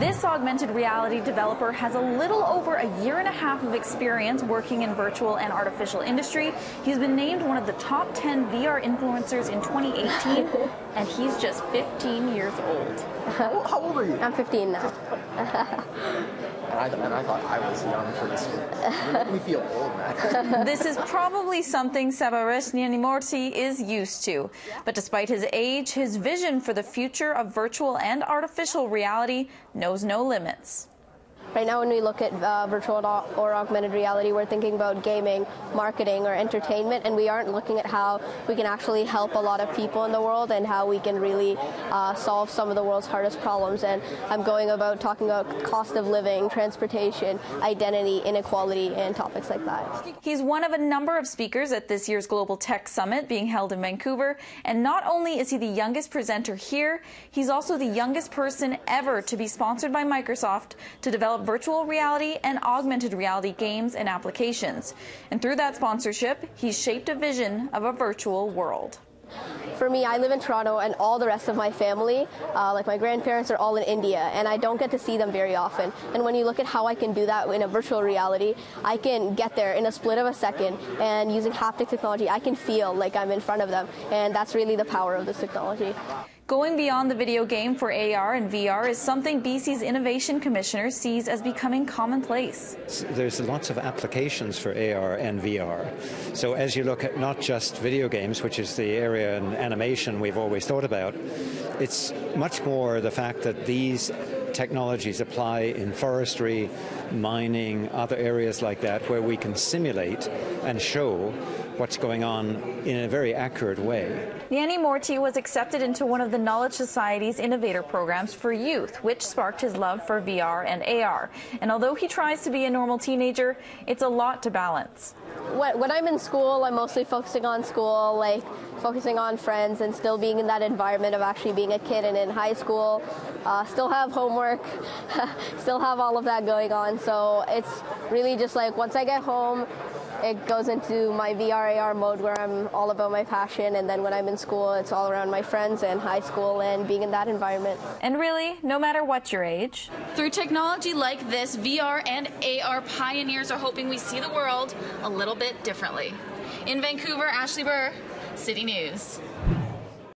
This augmented reality developer has a little over a year and a half of experience working in virtual and artificial industry. He's been named one of the top 10 VR influencers in 2018, and he's just 15 years old. How old are you? I'm 15 now. And I thought I was young for this one. You make me feel old, man. This is probably something Sabaresh Nyanimorti is used to. But despite his age, his vision for the future of virtual and artificial reality knows no limits. Right now, when we look at virtual or augmented reality, we're thinking about gaming, marketing, or entertainment, and we aren't looking at how we can actually help a lot of people in the world and how we can really solve some of the world's hardest problems. And I'm going about talking about cost of living, transportation, identity, inequality, and topics like that. He's one of a number of speakers at this year's Global Tech Summit being held in Vancouver, and not only is he the youngest presenter here, he's also the youngest person ever to be sponsored by Microsoft to develop virtual reality and augmented reality games and applications. And through that sponsorship, he's shaped a vision of a virtual world. For me, I live in Toronto, and all the rest of my family, like my grandparents, are all in India, and I don't get to see them very often. And when you look at how I can do that in a virtual reality, I can get there in a split of a second, and using haptic technology, I can feel like I'm in front of them, and that's really the power of this technology. Going beyond the video game for AR and VR is something BC's Innovation Commissioner sees as becoming commonplace. There's lots of applications for AR and VR. So as you look at not just video games, which is the area in animation we've always thought about, it's much more the fact that these technologies apply in forestry, mining, other areas like that, where we can simulate and show what's going on in a very accurate way. Nyanimorti was accepted into one of the Knowledge Society's innovator programs for youth, which sparked his love for VR and AR. And although he tries to be a normal teenager, it's a lot to balance. When I'm in school, I'm mostly focusing on school, like focusing on friends and still being in that environment of actually being a kid. And in high school, still have homework, still have all of that going on. So it's really just like once I get home, it goes into my VR, AR mode where I'm all about my passion, and then when I'm in school, it's all around my friends and high school and being in that environment. And really, no matter what your age. Through technology like this, VR and AR pioneers are hoping we see the world a little bit differently. In Vancouver, Ashley Burr, City News.